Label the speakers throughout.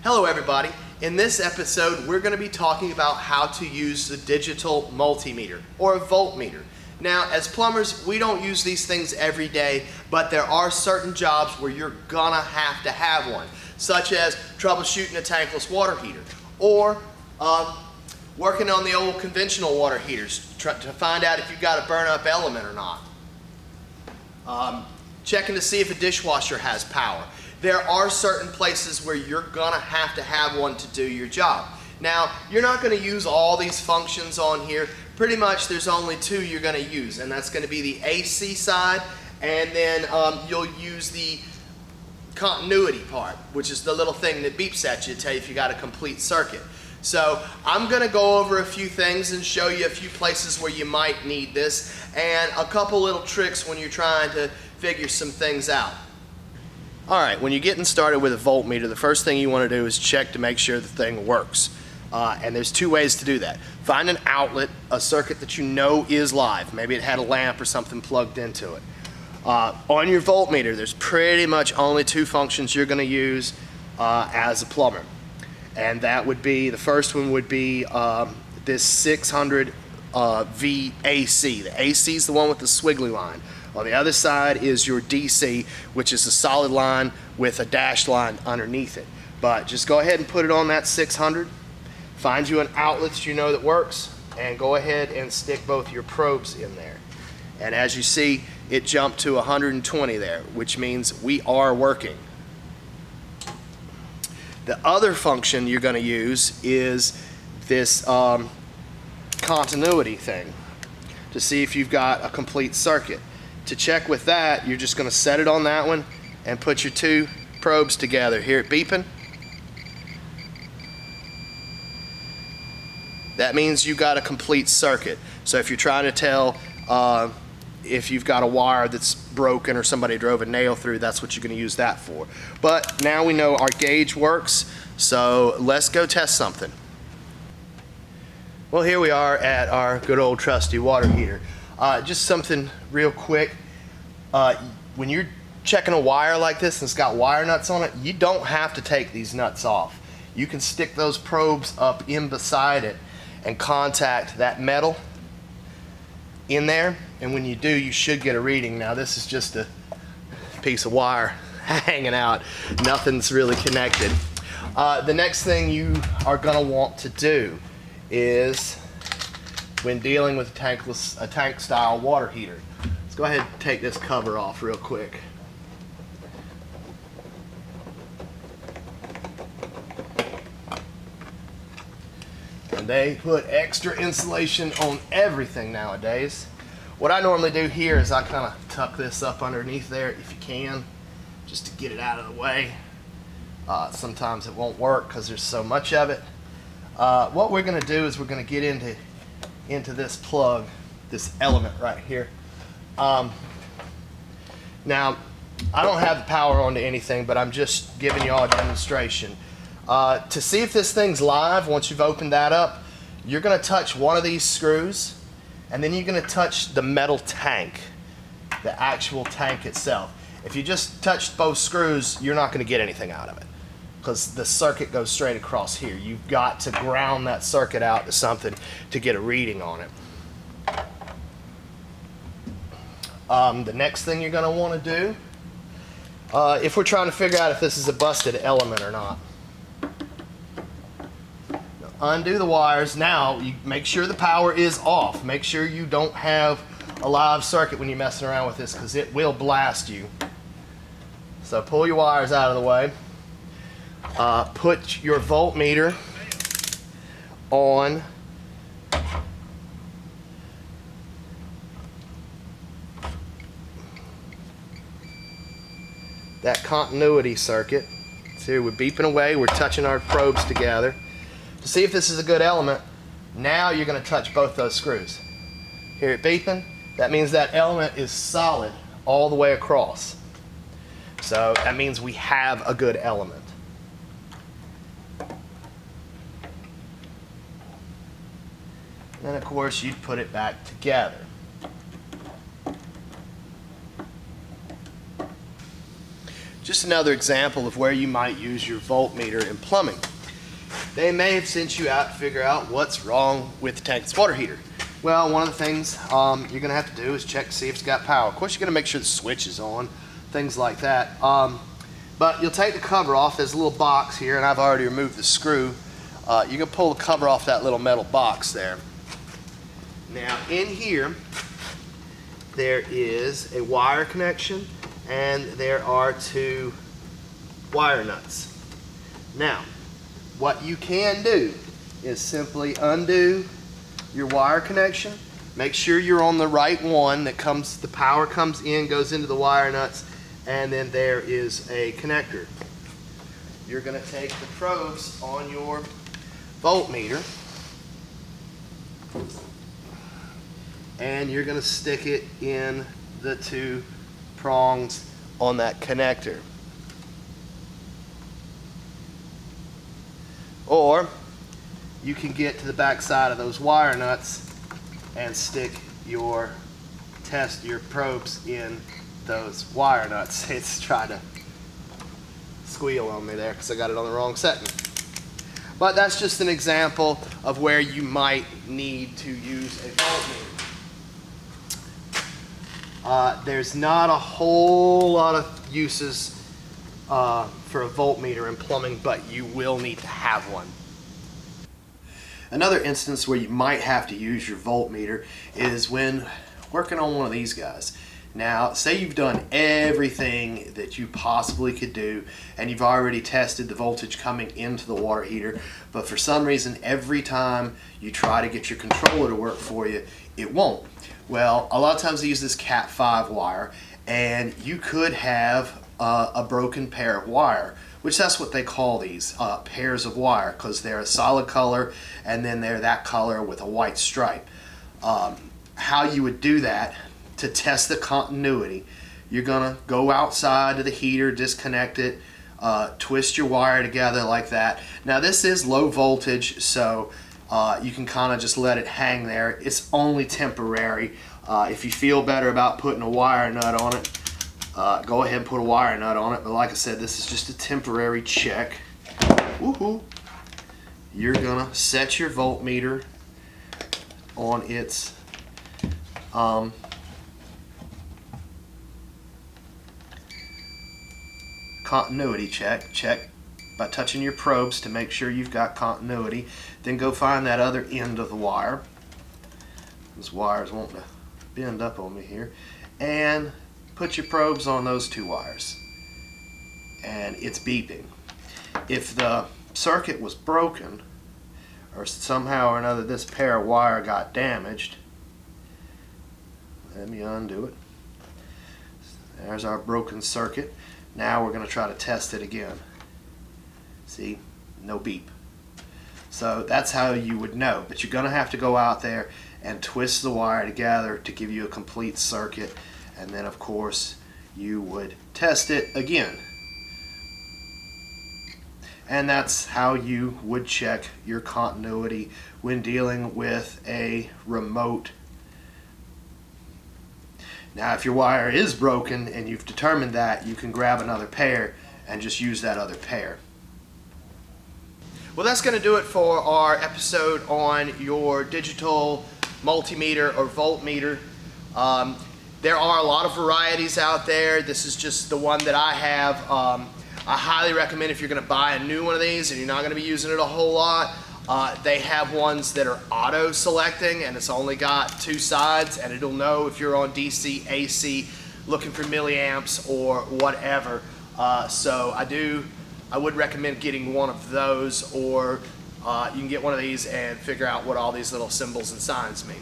Speaker 1: Hello everybody. In this episode we're going to be talking about how to use the digital multimeter or a voltmeter. Now as plumbers we don't use these things every day, but there are certain jobs where you're gonna have to have one, such as troubleshooting a tankless water heater or working on the old conventional water heaters to find out if you've got a burn up element or not. Checking to see if a dishwasher has power. There are certain places where you're gonna have to have one to do your job. Now, you're not gonna use all these functions on here. Pretty much there's only two you're gonna use, and that's gonna be the AC side, and then you'll use the continuity part, which is the little thing that beeps at you to tell you if you got a complete circuit. So I'm gonna go over a few things and show you a few places where you might need this, and a couple little tricks when you're trying to figure some things out. Alright, when you're getting started with a voltmeter, the first thing you want to do is check to make sure the thing works. And there's two ways to do that. Find an outlet, a circuit that you know is live. Maybe it had a lamp or something plugged into it. On your voltmeter, there's pretty much only two functions you're going to use as a plumber. And that would be, the first one would be this 600 V AC. The AC is the one with the squiggly line. On the other side is your DC, which is a solid line with a dashed line underneath it. But just go ahead and put it on that 600. Find you an outlet that you know that works, and go ahead and stick both your probes in there. And as you see, it jumped to 120 there, which means we are working. The other function you're going to use is this continuity thing to see if you've got a complete circuit. To check with that, you're just going to set it on that one and put your two probes together. Hear it beeping? That means you got a complete circuit. So if you're trying to tell if you've got a wire that's broken or somebody drove a nail through, that's what you're going to use that for. But now we know our gauge works, so let's go test something. Well, here we are at our good old trusty water heater. Just something real quick. When you're checking a wire like this and it's got wire nuts on it, you don't have to take these nuts off. You can stick those probes up in beside it and contact that metal in there, and when you do, you should get a reading. Now this is just a piece of wire hanging out. Nothing's really connected. The next thing you are going to want to do is, when dealing with a tank style water heater, let's go ahead and take this cover off real quick. And they put extra insulation on everything nowadays. What I normally do here is I kind of tuck this up underneath there if you can, just to get it out of the way. Sometimes it won't work because there's so much of it. What we're going to do is we're going to get into this plug, this element right here. Now, I don't have the power onto anything, but I'm just giving you all a demonstration. To see if this thing's live, once you've opened that up, you're going to touch one of these screws, and then you're going to touch the metal tank, the actual tank itself. If you just touch both screws, you're not going to get anything out of it, because the circuit goes straight across here. You've got to ground that circuit out to something to get a reading on it. The next thing you're going to want to do, if we're trying to figure out if this is a busted element or not, undo the wires. Now you make sure the power is off. Make sure you don't have a live circuit when you're messing around with this, because it will blast you. So pull your wires out of the way. Put your voltmeter on that continuity circuit. So we're beeping away, we're touching our probes together to see if this is a good element. Now you're going to touch both those screws. Hear it beeping? That means that element is solid all the way across. So that means we have a good element. And then of course you'd put it back together. just another example of where you might use your voltmeter in plumbing. They may have sent you out to figure out what's wrong with the tank's water heater. Well, one of the things you're gonna have to do is check to see if it's got power. Of course, you're gonna make sure the switch is on, things like that. But you'll take the cover off. There's a little box here, and I've already removed the screw. You can pull the cover off that little metal box there. Now, in here, there is a wire connection, and there are 2 wire nuts. Now, what you can do is simply undo your wire connection. Make sure you're on the right one that comes, the power comes in, goes into the wire nuts, and then there is a connector. You're gonna take the probes on your voltmeter and you're gonna stick it in the 2 prongs on that connector. Or you can get to the back side of those wire nuts and stick your probes in those wire nuts. It's trying to squeal on me there because I got it on the wrong setting. But that's just an example of where you might need to use a voltmeter. There's not a whole lot of uses for a voltmeter in plumbing, but you will need to have one. Another instance where you might have to use your voltmeter is when working on one of these guys. Now, say you've done everything that you possibly could do and you've already tested the voltage coming into the water heater, but for some reason every time you try to get your controller to work for you, it won't. Well, a lot of times they use this Cat 5 wire, and you could have a broken pair of wire, which that's what they call these, pairs of wire, because they're a solid color and then they're that color with a white stripe. How you would do that to test the continuity, you're gonna go outside to the heater, disconnect it, twist your wire together like that. Now this is low voltage, so you can kind of just let it hang there. It's only temporary. If you feel better about putting a wire nut on it, go ahead and put a wire nut on it. But like I said, this is just a temporary check. Woohoo! You're gonna set your voltmeter on its continuity check by touching your probes to make sure you've got continuity. Then go find that other end of the wire. This wire's wanting to bend up on me here, and put your probes on those 2 wires, and it's beeping. If the circuit was broken, or somehow or another this pair of wire got damaged, let me undo it. There's our broken circuit. Now we're going to try to test it again. See, no beep. So that's how you would know, but you're going to have to go out there and twist the wire together to give you a complete circuit, and then of course you would test it again. And that's how you would check your continuity when dealing with a remote. Now if your wire is broken and you've determined that, you can grab another pair and just use that other pair. Well, that's going to do it for our episode on your digital multimeter or voltmeter. There are a lot of varieties out there. This is just the one that I have. I highly recommend, if you're going to buy a new one of these and you're not going to be using it a whole lot, they have ones that are auto selecting, and it's only got 2 sides, and it'll know if you're on DC, AC, looking for milliamps or whatever. So I would recommend getting one of those, or you can get one of these and figure out what all these little symbols and signs mean.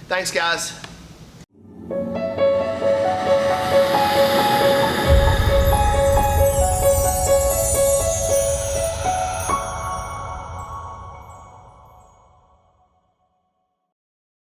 Speaker 1: Thanks, guys.